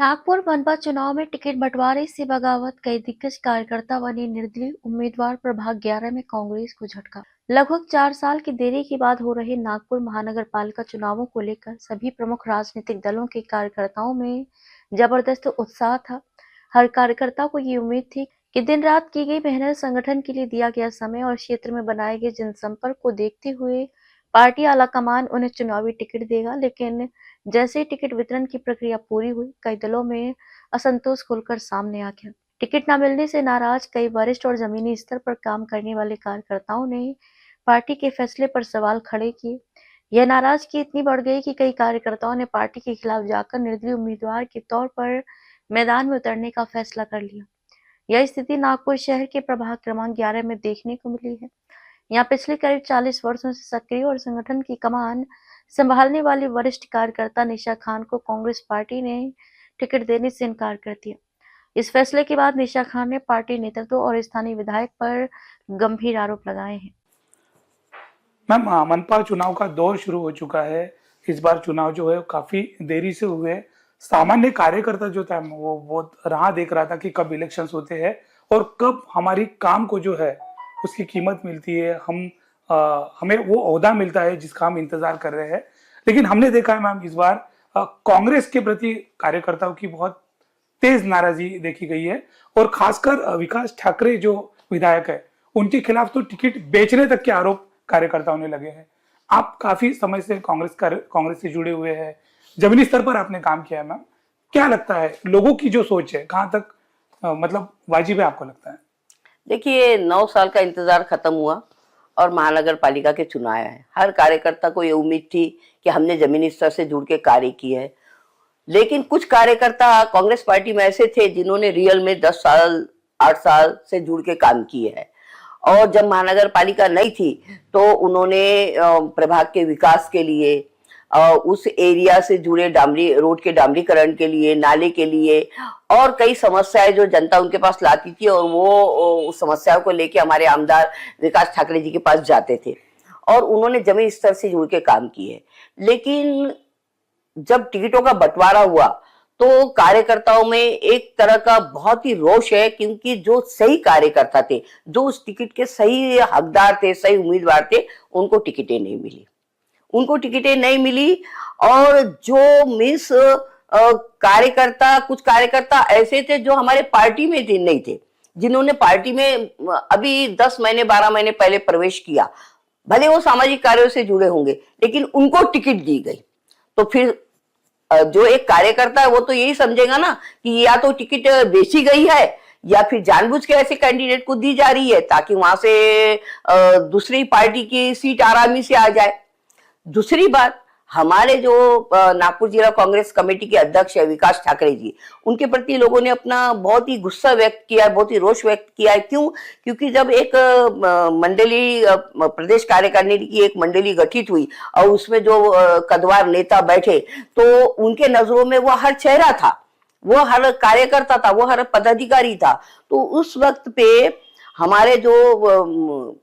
नागपुर मनपा चुनाव में टिकट बंटवारे से बगावत, कई दिग्गज कार्यकर्ता बने निर्दलीय उम्मीदवार। प्रभाग 11 में कांग्रेस को झटका। लगभग 4 साल की देरी के बाद हो रहे नागपुर महानगर पालिका चुनावों को लेकर सभी प्रमुख राजनीतिक दलों के कार्यकर्ताओं में जबरदस्त उत्साह था। हर कार्यकर्ता को ये उम्मीद थी कि दिन रात की गई मेहनत, संगठन के लिए दिया गया समय और क्षेत्र में बनाए गए जनसंपर्क को देखते हुए पार्टी आलाकमान उन्हें चुनावी टिकट देगा। लेकिन जैसे ही टिकट वितरण की प्रक्रिया पूरी हुई, कई दलों में असंतोष खुलकर सामने आ गया। टिकट न मिलने से नाराज कई वरिष्ठ और जमीनी स्तर पर काम करने वाले कार्यकर्ताओं ने पार्टी के फैसले पर सवाल खड़े किए। यह नाराजगी इतनी बढ़ गई कि कई कार्यकर्ताओं ने पार्टी के खिलाफ जाकर निर्दलीय उम्मीदवार के तौर पर मैदान में उतरने का फैसला कर लिया। यह स्थिति नागपुर शहर के प्रभाग क्रमांक 11 में देखने को मिली है। यहाँ पिछले करीब 40 वर्षों से सक्रिय और संगठन की कमान संभालने वाली वरिष्ठ कार्यकर्ता निशा खान को कांग्रेस पार्टी ने टिकट देने से इनकार कर दिया। इस फैसले के बाद निशा खान ने पार्टी नेतृत्व और स्थानीय विधायक पर गंभीर आरोप लगाए हैं। मैम, मनपा चुनाव का दौर शुरू हो चुका है। इस बार चुनाव जो है काफी देरी से हुए। सामान्य कार्यकर्ता जो था वो बहुत राह देख रहा था कि कब इलेक्शंस होते हैं और कब हमारी काम को जो है उसकी कीमत मिलती है, हमें वो ओहदा मिलता है जिसका हम इंतजार कर रहे हैं। लेकिन हमने देखा है मैम, इस बार कांग्रेस के प्रति कार्यकर्ताओं की बहुत तेज नाराजगी देखी गई है और खासकर विकास ठाकरे जो विधायक है उनके खिलाफ तो टिकट बेचने तक के आरोप कार्यकर्ताओं ने लगे हैं। आप काफी समय से कांग्रेस से जुड़े हुए हैं, जमीनी स्तर पर आपने काम किया है मैम। क्या लगता है लोगों की जो सोच है कहाँ तक मतलब वाजिब है आपको लगता है? देखिए, 9 साल का इंतजार खत्म हुआ और महानगर पालिका के चुनाव आए हैं। हर कार्यकर्ता को ये उम्मीद थी कि हमने जमीनी स्तर से जुड़ के कार्य किए है। लेकिन कुछ कार्यकर्ता कांग्रेस पार्टी में ऐसे थे जिन्होंने रियल में 10 साल 8 साल से जुड़ के काम किए हैं। और जब महानगर पालिका नहीं थी तो उन्होंने प्रभाग के विकास के लिए, उस एरिया से जुड़े रोड के डामरीकरण के लिए, नाले के लिए और कई समस्याएं जो जनता उनके पास लाती थी और वो उस समस्याओं को लेके हमारे आमदार विकास ठाकरे जी के पास जाते थे और उन्होंने जमीन स्तर से जुड़ के काम किए। लेकिन जब टिकटों का बंटवारा हुआ तो कार्यकर्ताओं में एक तरह का बहुत ही रोष है, क्योंकि जो सही कार्यकर्ता थे, जो उस टिकट के सही हकदार थे, सही उम्मीदवार थे, उनको टिकटें नहीं मिली। और जो मीन्स कार्यकर्ता, कुछ कार्यकर्ता ऐसे थे जो हमारे पार्टी में थे नहीं थे, जिन्होंने पार्टी में अभी 10 महीने 12 महीने पहले प्रवेश किया, भले वो सामाजिक कार्यों से जुड़े होंगे, लेकिन उनको टिकट दी गई। तो फिर जो एक कार्यकर्ता है वो तो यही समझेगा ना कि या तो टिकट बेची गई है या फिर जानबूझ के ऐसे कैंडिडेट को दी जा रही है ताकि वहां से दूसरी पार्टी की सीट आरामी से आ जाए। दूसरी बात, हमारे जो नागपुर जिला कांग्रेस कमेटी के अध्यक्ष है विकास ठाकरे जी, उनके प्रति लोगों ने अपना बहुत ही गुस्सा व्यक्त किया है, बहुत ही रोष व्यक्त किया है। क्यों? क्योंकि जब एक मंडली, प्रदेश कार्यकारिणी की एक मंडली गठित हुई और उसमें जो कद्दावर नेता बैठे तो उनके नजरों में वो हर चेहरा था, वो हर कार्यकर्ता था, वो हर पदाधिकारी था। तो उस वक्त पे हमारे जो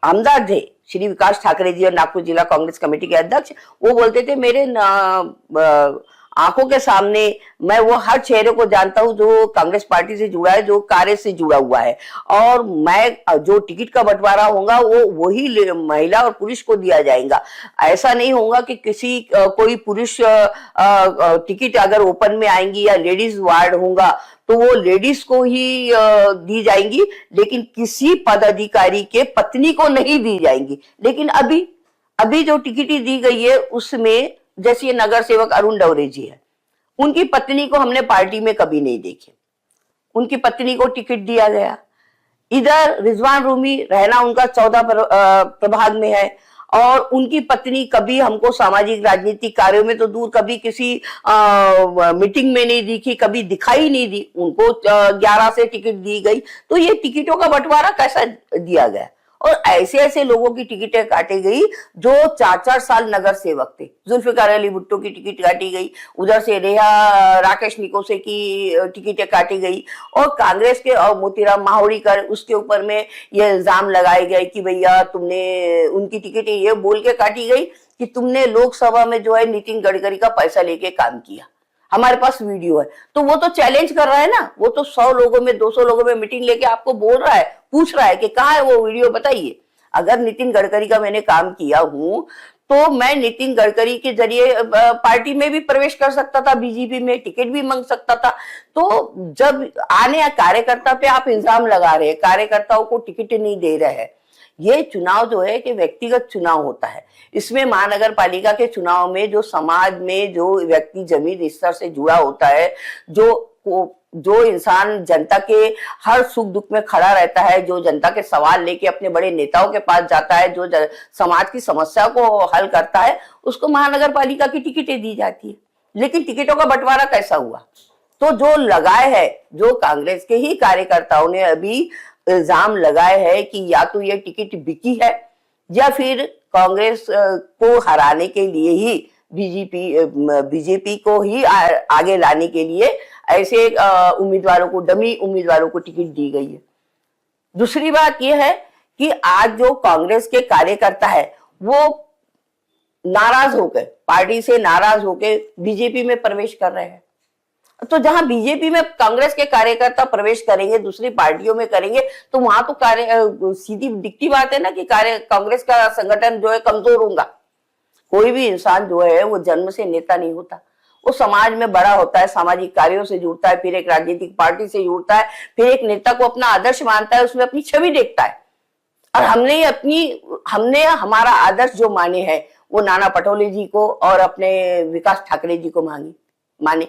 आमदार थे श्री विकास ठाकरे जी और नागपुर जिला कांग्रेस कमेटी के अध्यक्ष, वो बोलते थे मेरे आंखों के सामने मैं वो हर चेहरे को जानता हूं जो कांग्रेस पार्टी से जुड़ा है, जो कार्य से जुड़ा हुआ है, और मैं जो टिकट का बंटवारा होगा वो वही महिला और पुरुष को दिया जाएगा। ऐसा नहीं होगा कि किसी कोई पुरुष टिकट अगर ओपन में आएंगी या लेडीज वार्ड होगा तो वो लेडीज को ही दी जाएंगी, लेकिन किसी पदाधिकारी के पत्नी को नहीं दी जाएंगी। लेकिन अभी जो टिकट दी गई है उसमें, जैसे ये नगर सेवक अरुण डवरे जी है, उनकी पत्नी को हमने पार्टी में कभी नहीं देखे, उनकी पत्नी को टिकट दिया गया। इधर रिजवान रूमी रहना उनका 14 प्रभाग में है और उनकी पत्नी कभी हमको सामाजिक राजनीतिक कार्यों में तो दूर, कभी किसी मीटिंग में नहीं दिखी, कभी दिखाई नहीं दी। उनको 11 से टिकट दी गई। तो ये टिकटों का बंटवारा कैसा दिया गया? और ऐसे ऐसे लोगों की टिकटें काटी गई जो 4-4 साल नगर सेवक थे। जुल्फिकार अली भुट्टो की टिकट काटी गई, उधर से रेहा राकेश निकोसे की टिकटें काटी गई और कांग्रेस के और मोतीराम माहुरीकर, उसके ऊपर में ये इल्जाम लगाए गए कि भैया तुमने उनकी टिकटें ये बोल के काटी गई कि तुमने लोकसभा में जो है नितिन गडकरी का पैसा लेके काम किया। हमारे पास वीडियो है। तो वो तो चैलेंज कर रहा है ना, वो तो 100 लोगों में 200 लोगों में मीटिंग लेके आपको बोल रहा है, पूछ रहा है कि कहाँ है वो वीडियो, बताइए। अगर नितिन गडकरी का मैंने काम किया हूं तो मैं नितिन गडकरी के जरिए पार्टी में भी प्रवेश कर सकता था, बीजेपी में टिकट भी मांग सकता था। तो जब आने कार्यकर्ता पे आप इल्जाम लगा रहे हैं, कार्यकर्ताओं को टिकट नहीं दे रहे हैं, ये चुनाव जो है कि व्यक्तिगत चुनाव होता है। इसमें महानगर पालिका के चुनाव में जो समाज में जो व्यक्ति जमीन स्तर से जुड़ा होता है, जो इंसान जनता के हर सुख दुख में खड़ा रहता है, जो जनता के सवाल लेके अपने बड़े नेताओं के पास जाता है, जो समाज की समस्या को हल करता है, उसको महानगर पालिका की टिकटें दी जाती है। लेकिन टिकटों का बंटवारा कैसा हुआ? तो जो लगाए है, जो कांग्रेस के ही कार्यकर्ताओं ने अभी इल्जाम लगाए है कि या तो ये टिकट बिकी है या फिर कांग्रेस को हराने के लिए ही बीजेपी को ही आगे लाने के लिए ऐसे उम्मीदवारों को, डमी उम्मीदवारों को टिकट दी गई है। दूसरी बात यह है कि आज जो कांग्रेस के कार्यकर्ता है वो नाराज होकर, पार्टी से नाराज होकर बीजेपी में प्रवेश कर रहे हैं। तो जहां बीजेपी में कांग्रेस के कार्यकर्ता प्रवेश करेंगे, दूसरी पार्टियों में करेंगे, तो वहां तो सीधी दिखती बात है ना कि कांग्रेस का संगठन जो है कमजोर होगा। कोई भी इंसान जो है वो जन्म से नेता नहीं होता, वो समाज में बड़ा होता है, सामाजिक कार्यों से जुड़ता है, फिर एक राजनीतिक पार्टी से जुड़ता है, फिर एक नेता को अपना आदर्श मानता है, उसमें अपनी छवि देखता है। और हमने हमारा आदर्श जो माने हैं वो नाना पटोले जी को और अपने विकास ठाकरे जी को माने।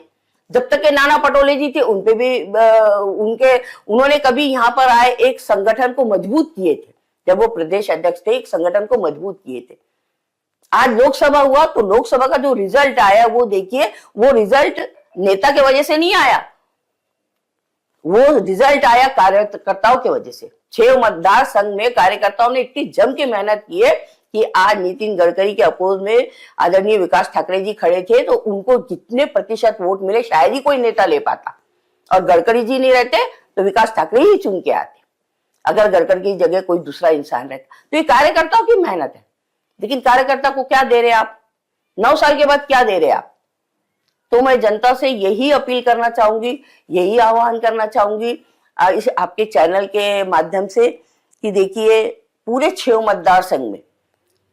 जब तक के नाना पटोले जी थे उनपे भी उन्होंने कभी यहाँ पर आए एक संगठन को मजबूत किए थे। जब वो प्रदेश अध्यक्ष थे, एक संगठन को मजबूत किए थे। आज लोकसभा हुआ तो लोकसभा का जो रिजल्ट आया वो देखिए, वो रिजल्ट नेता के वजह से नहीं आया, वो रिजल्ट आया कार्यकर्ताओं की वजह से। 6 मतदार संघ में कार्यकर्ताओं ने इतनी जम के मेहनत की है कि आज नितिन गडकरी के अपोज में आदरणीय विकास ठाकरे जी खड़े थे तो उनको जितने प्रतिशत वोट मिले शायद ही कोई नेता ले पाता। और गडकरी जी नहीं रहते तो विकास ठाकरे ही चुन के आते, अगर गडकरी की जगह कोई दूसरा इंसान रहता। तो ये कार्यकर्ताओं की मेहनत है। लेकिन कार्यकर्ता को क्या दे रहे आप? 9 साल के बाद क्या दे रहे आप? तो मैं जनता से यही अपील करना चाहूंगी, यही आह्वान करना चाहूंगी इस आपके चैनल के माध्यम से कि देखिए, पूरे 6 मतदार संघ में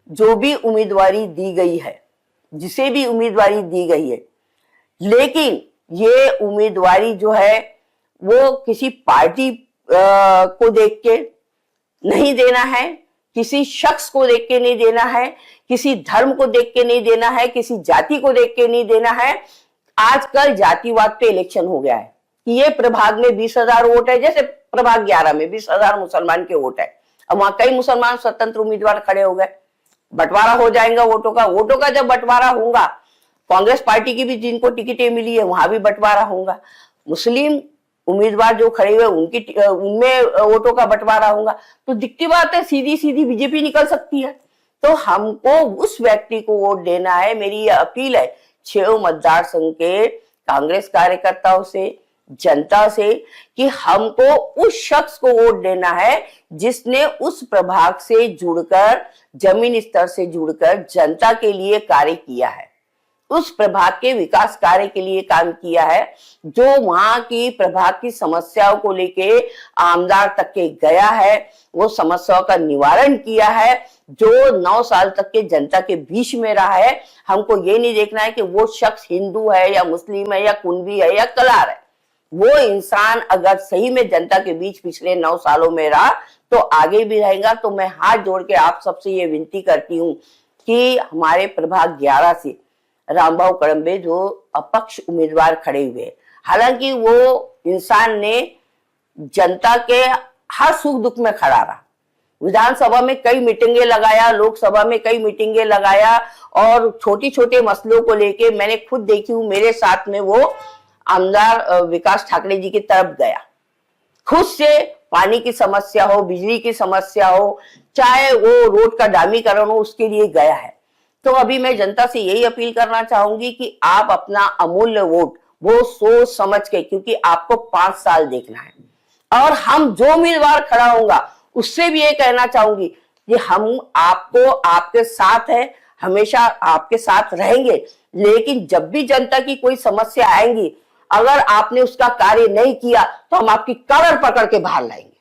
जो भी उम्मीदवारी दी गई है, जिसे भी उम्मीदवारी दी गई है, लेकिन ये उम्मीदवारी जो है वो किसी पार्टी को देख के नहीं देना है, किसी शख्स को देख के नहीं देना है, किसी धर्म को देख के नहीं देना है, किसी जाति को देख के नहीं देना है। आजकल जातिवाद पे इलेक्शन हो गया है कि ये प्रभाग में 20,000 वोट है, जैसे प्रभाग 11 में 20,000 मुसलमान के वोट है, अब वहां कई मुसलमान स्वतंत्र उम्मीदवार खड़े हो गए, बंटवारा हो जाएगा वोटों का जब बंटवारा होगा, कांग्रेस पार्टी की भी जिनको टिकटें मिली है वहां भी बंटवारा होगा, मुस्लिम उम्मीदवार जो खड़े हुए उनमें वोटों का बंटवारा होगा। तो दिखती बात है, सीधी सीधी बीजेपी निकल सकती है। तो हमको उस व्यक्ति को वोट देना है। मेरी यह अपील है 6 मतदार संघ के कांग्रेस कार्यकर्ताओं से, जनता से, कि हमको उस शख्स को वोट देना है जिसने उस प्रभाग से जुड़कर, जमीन स्तर से जुड़कर जनता के लिए कार्य किया है, उस प्रभाग के विकास कार्य के लिए काम किया है, जो वहां की प्रभाग की समस्याओं को लेके आमदार तक के गया है, वो समस्याओं का निवारण किया है, जो 9 साल तक के जनता के बीच में रहा है। हमको ये नहीं देखना है कि वो शख्स हिंदू है या मुस्लिम है या कुंभी है या कलार है। वो इंसान अगर सही में जनता के बीच पिछले 9 सालों में रहा तो आगे भी रहेगा। तो मैं हाथ जोड़ के आप सबसे ये विनती करती हूँ कि हमारे प्रभाग 11 से रामभाऊ कड़म्बे जो अपक्ष उम्मीदवार खड़े हुए, हालांकि वो इंसान ने जनता के हर सुख दुख में खड़ा रहा, विधानसभा में कई मीटिंगें लगाया, लोकसभा में कई मीटिंगें लगाया, और छोटी छोटे मसलों को लेके मैंने खुद देखी हूँ, मेरे साथ में वो आमदार विकास ठाकरे जी की तरफ गया, खुद से पानी की समस्या हो, बिजली की समस्या हो, चाहे वो रोड का डामीकरण हो, उसके लिए गया है। तो अभी मैं जनता से यही अपील करना चाहूंगी कि आप अपना अमूल्य वोट वो सोच समझ के, क्योंकि आपको 5 साल देखना है, और हम जो उम्मीदवार खड़ा होगा उससे भी ये कहना चाहूंगी कि हम आपको, आपके साथ है, हमेशा आपके साथ रहेंगे, लेकिन जब भी जनता की कोई समस्या आएंगी, अगर आपने उसका कार्य नहीं किया तो हम आपकी कमर पकड़ के बाहर लाएंगे।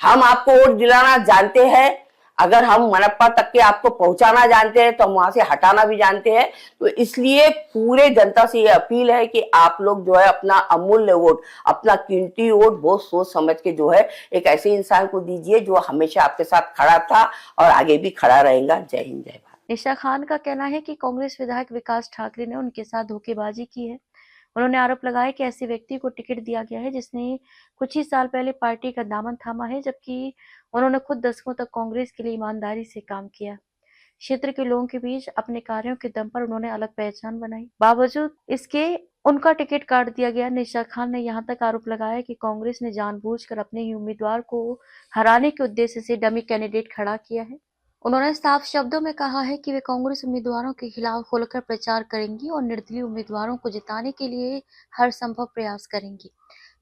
हम आपको वोट दिलाना जानते हैं, अगर हम मनप्पा तक के आपको पहुंचाना जानते हैं तो हम वहां से हटाना भी जानते हैं। तो इसलिए पूरे जनता से ये अपील है कि आप लोग जो है अपना अमूल्य वोट, अपना कीमती वोट बहुत सोच समझ के जो है एक ऐसे इंसान को दीजिए जो हमेशा आपके साथ खड़ा था और आगे भी खड़ा रहेगा। जय हिंद, जय भारत। निशा खान का कहना है कि कांग्रेस विधायक विकास ठाकरे ने उनके साथ धोखेबाजी की है। उन्होंने आरोप लगाया कि ऐसे व्यक्ति को टिकट दिया गया है जिसने कुछ ही साल पहले पार्टी का दामन थामा है, जबकि उन्होंने खुद दशकों तक कांग्रेस के लिए ईमानदारी से काम किया। क्षेत्र के लोगों के बीच अपने कार्यों के दम पर उन्होंने अलग पहचान बनाई, बावजूद इसके उनका टिकट काट दिया गया। निशा खान ने यहां तक आरोप लगाया कि कांग्रेस ने जानबूझकर अपने ही उम्मीदवार को हराने के उद्देश्य से डमी कैंडिडेट खड़ा किया है। उन्होंने साफ शब्दों में कहा है कि वे कांग्रेस उम्मीदवारों के खिलाफ खुलकर प्रचार करेंगी और निर्दलीय उम्मीदवारों को जिताने के लिए हर संभव प्रयास करेंगी।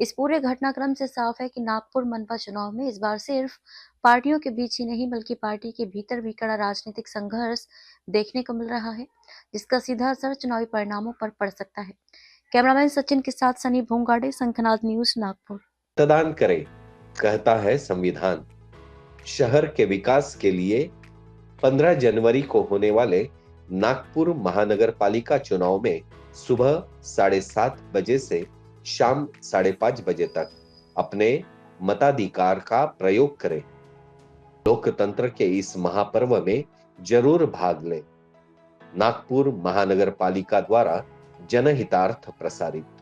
इस पूरे घटनाक्रम से साफ है कि नागपुर मनपा चुनाव में इस बार सिर्फ पार्टियों के बीच ही नहीं बल्कि पार्टी के भीतर भी कड़ा राजनीतिक संघर्ष देखने को मिल रहा है, जिसका सीधा असर चुनावी परिणामों पर पड़ सकता है। कैमरामैन सचिन के साथ सनी भोंगाड़े, शंखनाद न्यूज, नागपुर। मतदान करें, कहता है संविधान। शहर के विकास के लिए 15 जनवरी को होने वाले नागपुर महानगर पालिका चुनाव में सुबह 7:30 बजे से शाम 5:30 बजे तक अपने मताधिकार का प्रयोग करें। लोकतंत्र के इस महापर्व में जरूर भाग लें। नागपुर महानगर पालिका द्वारा जनहितार्थ प्रसारित।